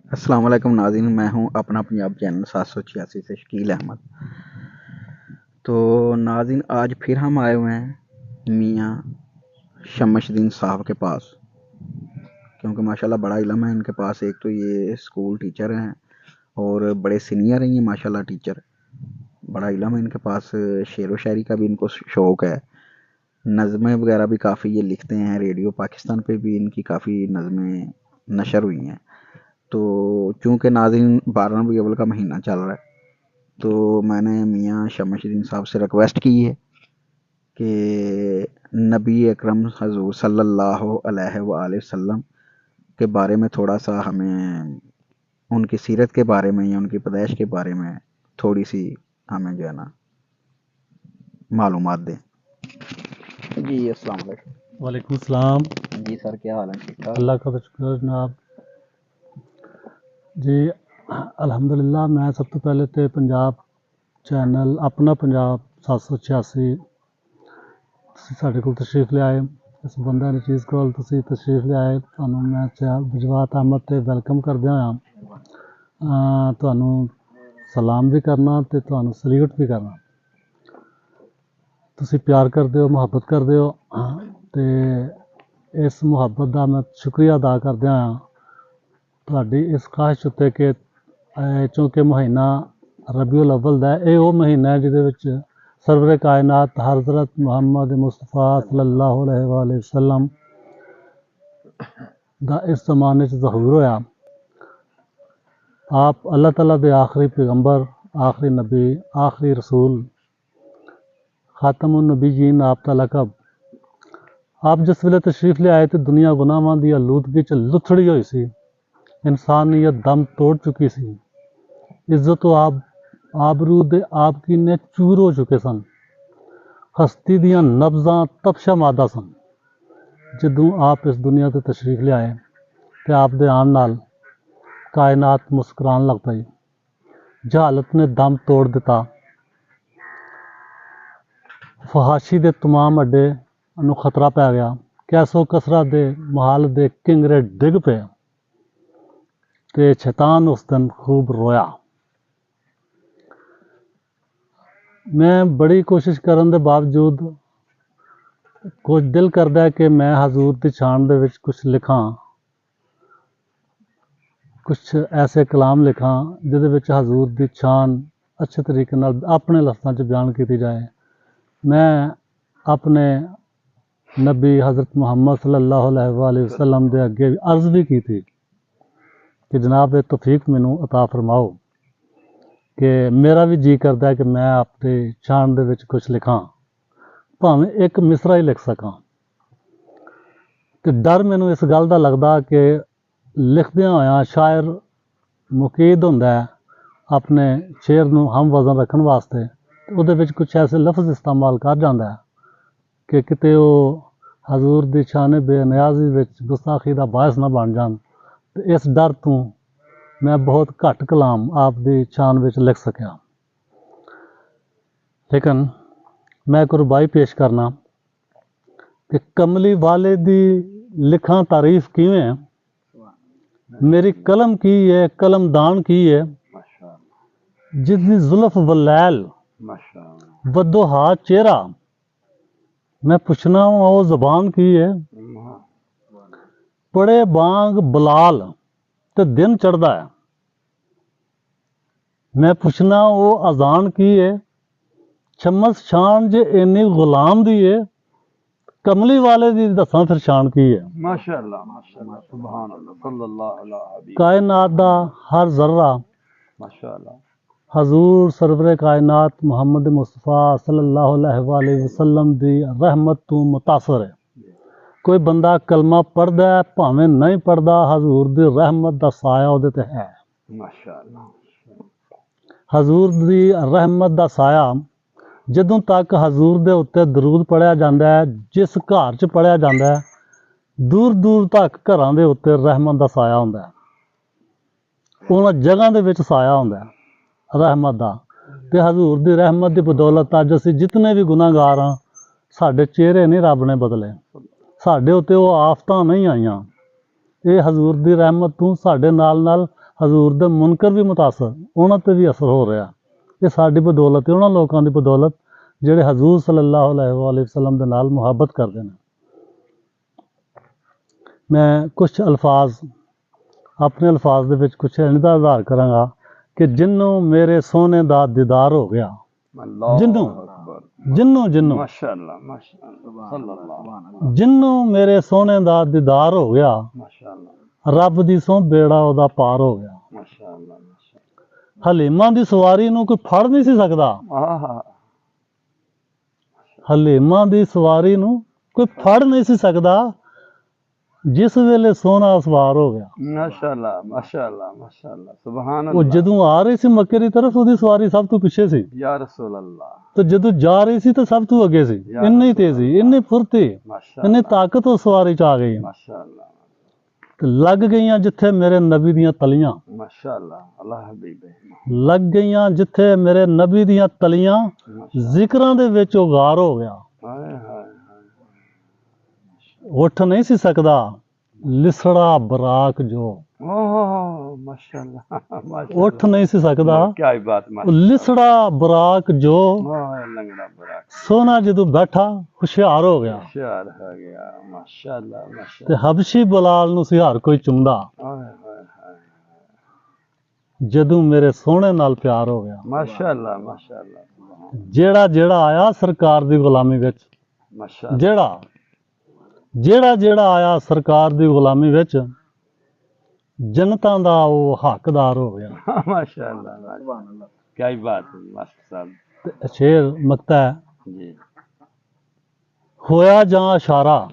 अस्सलाम वालेकुम नाज़रीन, मैं हूं अपना पंजाब चैनल 786 से शकील अहमद। तो नाज़रीन, आज फिर हम आए हुए हैं मियाँ शमशदीन साहब के पास, क्योंकि माशाल्लाह बड़ा इल्म है इनके पास। एक तो ये स्कूल टीचर हैं और बड़े सीनियर हैं ये माशाल्लाह टीचर। बड़ा इल्म है इनके पास, शेर व शायरी का भी इनको शौक़ है। नज़में वगैरह भी काफ़ी ये लिखते हैं, रेडियो पाकिस्तान पे भी इनकी काफ़ी नज़में नशर हुई हैं। तो चूँकि नाज़रीन 12 रबीउल अव्वल का महीना चल रहा है, तो मैंने मियाँ शमशदीन साहब से रिक्वेस्ट की है कि नबी अकरम हज़ूर सल्लल्लाहु अलैहि वसल्लम के बारे में थोड़ा सा हमें, उनकी सीरत के बारे में या उनकी पैदाइश के बारे में थोड़ी सी हमें जो है ना मालूमात दें। जी अस्सलाम वालेकुम। वालेकुम सलाम। जी सर, क्या हाल है? ठीक ठाक? अल्लाह का शुक्र जनाब जी। अल्हम्दुलिल्लाह। मैं सब तो पहले तो पंजाब चैनल अपना पंजाब 786 साढ़े को तशरीफ़ ले आए, इस बंदा ने चीज़ को तशरीफ़ ले आए। ਤੁਹਾਨੂੰ ਮੈਂ जज़बात अहमद ਤੇ ਵੈਲਕਮ ਕਰਦੇ ਹਾਂ। ਤੁਹਾਨੂੰ ਸਲਾਮ ਵੀ ਕਰਨਾ ਤੇ ਤੁਹਾਨੂੰ ਸਲੂਟ ਵੀ ਕਰਨਾ। ਤੁਸੀਂ ਪਿਆਰ ਕਰਦੇ ਹੋ, ਮੁਹੱਬਤ ਕਰਦੇ ਹੋ ਤੇ ਇਸ ਮੁਹੱਬਤ ਦਾ ਮੈਂ ਸ਼ੁਕਰੀਆ ਅਦਾ ਕਰਦਾ ਹਾਂ ਤੁਹਾਡੀ ਇਸ ਖਾਹਿਸ਼ ਉੱਤੇ ਕਿ ਚੂँकि ਮਹੀਨਾ ਰਬੀਉਲ ਅਵਲ ਦਾ ਇਹ ਉਹ ਮਹੀਨਾ ਹੈ ਜਿਹਦੇ ਵਿੱਚ ਸਰਵਰ ਕਾਇਨਾਤ ਹਜ਼ਰਤ ਮੁਹੰਮਦ ਮੁਸਤਫਾ ਸੱਲੱਲਾਹੁ अलैहि वसल्लम ਦਾ ਇਸ ਜ਼ਮਾਨੇ 'ਚ ਜ਼ਹੂਰ ਹੋਇਆ। ਆਪ ਅੱਲਾਹ ਤਾਲਾ ਦੇ ਆਖਰੀ ਪੈਗੰਬਰ, ਆਖਰੀ ਨਬੀ, ਆਖਰੀ ਰਸੂਲ, ਖਾਤਮੁਨ ਨਬੀयीन आप का लकब। आप जिस वेले तशरीफ़ ले आए थे दुनिया गुनाहां दी आलूदगी च लुथड़ी हुई सी, इंसानियत दम तोड़ चुकी सी, इज्जत आबरू दे आपकी ने चूर हो चुके सन, हस्ती दियां नब्ज़ां तपशा मादा सन। जदों आप इस दुनिया ते तशरीफ़ ले आए तो आप दे आन नाल कायनात मुस्कुरान लग पई, जहालत ने दम तोड़ दिता, फहाशी दे तमाम अड्डे ਨੂੰ ਖਤਰਾ ਪੈ ਗਿਆ, ਕੈਸੋ ਕਸਰਤ ਦੇ ਮਹਾਲ ਦੇ ਕਿੰਗਰੇ ਡਿੱਗ ਪਏ ਤੇ ਸ਼ੈਤਾਨ ਉਸ ਦਿਨ ਖੂਬ ਰੋਇਆ। ਮੈਂ ਬੜੀ ਕੋਸ਼ਿਸ਼ ਕਰਨ ਦੇ ਬਾਵਜੂਦ ਕੁਝ ਦਿਲ ਕਰਦਾ ਹੈ ਕਿ ਮੈਂ ਹਜ਼ੂਰ ਦੀ ਸ਼ਾਨ ਦੇ ਵਿੱਚ ਕੁਝ ਲਿਖਾਂ, ਕੁਝ ਐਸੇ ਕਲਾਮ ਲਿਖਾਂ ਜਿਹਦੇ ਵਿੱਚ ਹਜ਼ੂਰ ਦੀ ਸ਼ਾਨ ਅੱਛੇ ਤਰੀਕੇ ਨਾਲ ਆਪਣੇ ਲਫ਼ਜ਼ਾਂ 'ਚ ਬਿਆਨ ਕੀਤੀ ਜਾਏ। ਮੈਂ ਆਪਣੇ नबी हज़रत मुहम्मद सल्लल्लाहु अलैहि वसल्लम के अगे अर्ज़ भी की थी कि जनाब ये तौफीक मैनू अता फरमाओ कि मेरा भी जी करता है कि मैं अपनी शान दे विच कुछ लिखा, भावें एक मिसरा ही लिख सकां। तो डर मैनू इस गल का लगता कि लिखदियां होया शायर मुकीद हुंदा है अपने शेर नू हम वज़न रखने वास्ते, उहदे विच कुछ ऐसे लफ्ज़ इस्तेमाल कर जाता है कि किते वो हजूर दी शान बेनियाजी विच गुस्ताखी का बायस ना बन जान। तो इस डर तो मैं बहुत घट कलाम आप दी शान विच लिख सकिया, लेकिन मैं एक रुबाई पेश करना कि कमली वाले दी लिखा तारीफ किवें, मेरी कलम की है कलमदान की है, जिसकी जुल्फ वलैल वदोहा चेहरा, मैं पुछना वो जबान की है, पड़े बांग बलाल ते दिन चढ़दा है, मैं पुछना वो अजान की है, छमस शान जे इन्नी गुलाम दी है, कमली वाले दी दसां फिर शान की है। माशाअल्लाह माशाअल्लाह सुभान अल्लाह सल्लल्लाहु अलैहि कायनात दा हर जर्रा माशाअल्लाह हजूर सरवरे कायनात मुहम्मद मुस्तफा सल्लल्लाहु अलैहि वसल्लम दी रहमत तो मुतासर है। कोई बंदा कलमा पढ़दा है भावें नहीं पढ़दा, हजूर दी रहमत दा साया उहदे ते है। माशाअल्लाह हजूर दी रहमत दा साया जदों तक हजूर दे उत्ते दरूद पढ़िया जांदा है, जिस घर च पढ़िया जांदा है, दूर दूर तक घरां दे उत्ते रहमत दा साया हुंदा है, उहनां जगहां दे विच साया हुंदा है रहमत दा। ते हजूर दी रहमत दी बदौलत अज असीं जितने भी गुनाहगार हाँ, साडे चेहरे नहीं रब ने बदले, साडे उत्ते वो आफतां नहीं आईयां, ये हजूर दी रहमत तों साडे नाल नाल ਹਜ਼ੂਰ ਦੇ ਮੁਨਕਰ ਵੀ ਮੁਤਾਸਰ, ਉਹਨਾਂ ਤੇ ਵੀ ਅਸਰ ਹੋ ਰਿਹਾ। ਇਹ ਸਾਡੀ ਬਦੌਲਤ ਹੈ, ਉਹਨਾਂ ਲੋਕਾਂ ਦੀ ਬਦੌਲਤ ਜਿਹੜੇ ਹਜ਼ੂਰ ਸੱਲੱਲਾਹੁ ਅਲੈਹਿ ਵਸੱਲਮ ਦੇ ਨਾਲ ਮੁਹੱਬਤ ਕਰਦੇ ਨੇ। ਮੈਂ ਕੁਛ ਅਲਫਾਜ਼, ਆਪਣੇ ਅਲਫਾਜ਼ ਦੇ ਵਿੱਚ ਕੁਛ ਇੰਦਾ ਇਜ਼ਹਾਰ ਕਰਾਂਗਾ ਕਿ ਜਿਹਨੂੰ ਮੇਰੇ ਸੋਹਣੇ ਦਾ ਦੀਦਾਰ ਹੋ ਗਿਆ, ਜਿਹਨੂੰ ਮਾਸ਼ਾਅੱਲਾ ਮਾਸ਼ਾਅੱਲਾ ਸੱਲੱਲਾਹੁ ਜਿਹਨੂੰ ਮੇਰੇ ਸੋਹਣੇ ਦਾ ਦੀਦਾਰ ਹੋ ਗਿਆ, ਮਾਸ਼ਾਅੱਲਾ ਰੱਬ ਦੀ ਸਹੁੰ ਬੇੜਾ ਉਹਦਾ ਪਾਰ ਹੋ ਗਿਆ। ਮਾਸ਼ਾਅੱਲਾ ਹਲੀਮਾਂ ਦੀ ਸਵਾਰੀ ਨੂੰ ਕੋਈ ਫੜ ਨਹੀਂ ਸੀ ਸਕਦਾ, ਆਹਾ ਹਲੀਮਾਂ ਦੀ ਸਵਾਰੀ ਨੂੰ ਕੋਈ ਫੜ ਨਹੀਂ ਸੀ ਸਕਦਾ, ਜਿਸ ਵੇਲੇ ਸੋਹਣਾ ਸਵਾਰ ਹੋ ਗਿਆ। ਮਾਸ਼ਾਅੱਲਾ ਮਾਸ਼ਾਅੱਲਾ ਮਾਸ਼ਾਅੱਲਾ ਸੁਭਾਨ ਉਹ ਅੱਲਾਹ ਜਦੋਂ ਆ ਰਹੀ ਸੀ ਮੱਕੇ ਦੀ ਤਰਫ, ਉਹਦੀ ਸਵਾਰੀ ਸਭ ਤੋਂ ਪਿੱਛੇ ਸੀ, ਯਾ ਰਸੂਲ ਅੱਲਾਹ ਤੇ ਜਦੋਂ ਜਾ ਰਹੀ ਸੀ ਤਾਂ ਸਭ ਤੋਂ ਅੱਗੇ ਸੀ। ਇੰਨੀ ਤੇਜ਼ੀ, ਇੰਨੀ ਫੁਰਤੀ, ਇੰਨੀ ਮਾਸ਼ਾਅੱਲਾ ਤਾਕਤ ਉਸ ਸਵਾਰੀ ਚ ਆ ਗਈ। ਮਾਸ਼ਾਅੱਲਾ ਤੇ ਲੱਗ ਗਈਆਂ ਜਿੱਥੇ ਮੇਰੇ ਨਬੀ ਦੀਆਂ ਤਲੀਆਂ, ਮਾਸ਼ਾਅੱਲਾ ਅੱਲਾਹ ਹਬੀਬੇ ਲੱਗ ਗਈਆਂ ਜਿੱਥੇ ਮੇਰੇ ਨਬੀ ਦੀਆਂ ਤਲੀਆਂ, ਜ਼ਿਕਰਾਂ ਦੇ ਵਿੱਚ ਉਹ ਗਾਰ ਹੋ ਗਿਆ। ਹਾਏ ਹਾਏ ਉੱਠ ਨਹੀਂ ਸੀ ਸਕਦਾ, ਲਿਸੜਾ ਬਰਾਕ ਜੋ ਓਹ ਮਾਸ਼ਾਅੱਲਾ ਮਾਸ਼ਾਅੱਲਾ ਉੱਠ ਨਹੀਂ ਸੀ ਸਕਦਾ, क्या ही बात ਉਹ माशा ਲਿਸੜਾ ਬਰਾਕ ਜੋ लंगड़ा बड़ा ਸੋਹਣਾ ਜਦੋਂ ਬੈਠਾ ਹੁਸ਼ਿਆਰ ਹੋ ਗਿਆ। होशियार हो गया माशाअल्लाह ਤੇ माशाअल्लाह ਹਬਸ਼ੀ ਬਲਾਲ ਨੂੰ ਸੀ ਹਰ ਕੋਈ ਚੁੰਮਦਾ, हाय हाय हाय ਜਦੋਂ ਮੇਰੇ ਸੋਹਣੇ ਨਾਲ ਪਿਆਰ ਹੋ ਗਿਆ। माशाअल्लाह माशाअल्लाह ਜਿਹੜਾ ਜਿਹੜਾ ਆਇਆ ਸਰਕਾਰ ਦੀ ਗੁਲਾਮੀ ਵਿੱਚ, माशाअल्लाह ਜਿਹੜਾ ਆਇਆ ਸਰਕਾਰ ਦੀ ਗੁਲਾਮੀ ਵਿੱਚ, ਜਨਤਾ ਦਾ ਉਹ ਹੱਕਦਾਰ ਹੋ ਗਿਆ। माशाअल्लाह माशाअल्लाह क्या ही बात है मास्टर साहब ਤੇ ਸ਼ੇਰ ਮਕਤਾ ਹੈ, जी ਹੋਇਆ ਜਾਂ ਇਸ਼ਾਰਾ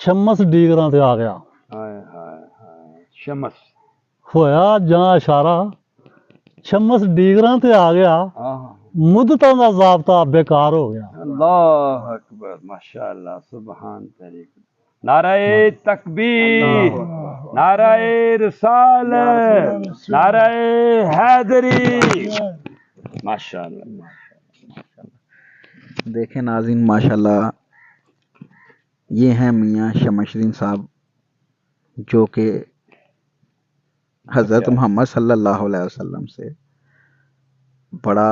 ਛਮਸ ਡੀਗਰਾਂ ਤੇ ਆ ਗਿਆ। हाय हाय हाय शमस ਹੋਇਆ ਜਾਂ ਇਸ਼ਾਰਾ ਛਮਸ ਡੀਗਰਾਂ ਤੇ ਆ ਗਿਆ, आह ਮੁੱਦਤਾਂ ਦਾ ਜ਼ਾਬਤਾ ਬੇਕਾਰ ਹੋ ਗਿਆ। अल्लाह अकबर माशाअल्लाह सुभान तरीक नाराए तकबीर नाराए रिसालत नाराए हैदरी माशाअल्लाह देखें नाज़रीन, माशाल्लाह ये हैं मियाँ शमशदीन साहब, जो कि हज़रत मोहम्मद सल्लल्लाहु अलैहि वसल्लम से बड़ा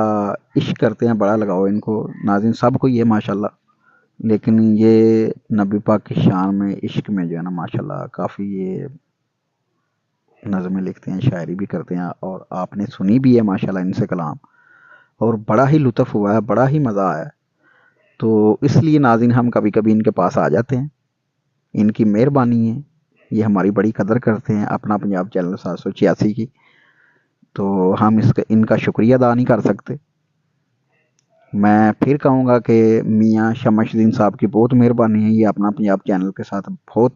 इश्क करते हैं, बड़ा लगाव इनको। नाज़रीन सबको ये माशाल्लाह, लेकिन ये नबी पाक की शान में, इश्क में जो है ना माशाल्लाह काफ़ी ये नज़में लिखते हैं, शायरी भी करते हैं, और आपने सुनी भी है माशाल्लाह इनसे कलाम, और बड़ा ही लुत्फ़ हुआ है, बड़ा ही मज़ा आया। तो इसलिए नाज़रीन हम कभी कभी इनके पास आ जाते हैं, इनकी मेहरबानी है, ये हमारी बड़ी कदर करते हैं अपना पंजाब चैनल 786 की, तो हम इनका शुक्रिया अदा नहीं कर सकते। मैं फिर कहूँगा कि मियाँ शमशदीन साहब की बहुत मेहरबानी है, ये अपना पंजाब चैनल के साथ बहुत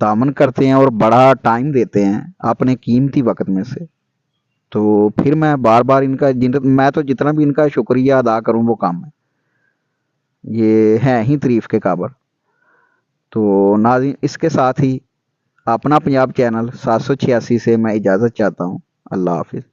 तामन करते हैं और बड़ा टाइम देते हैं अपने कीमती वक्त में से। तो फिर मैं बार बार इनका मैं तो जितना भी इनका शुक्रिया अदा करूँ वो कम है, ये हैं ही तारीफ़ के काबिल। तो नाज़रीन इसके साथ ही अपना पंजाब चैनल 786 से मैं इजाज़त चाहता हूँ। अल्लाह हाफिज़।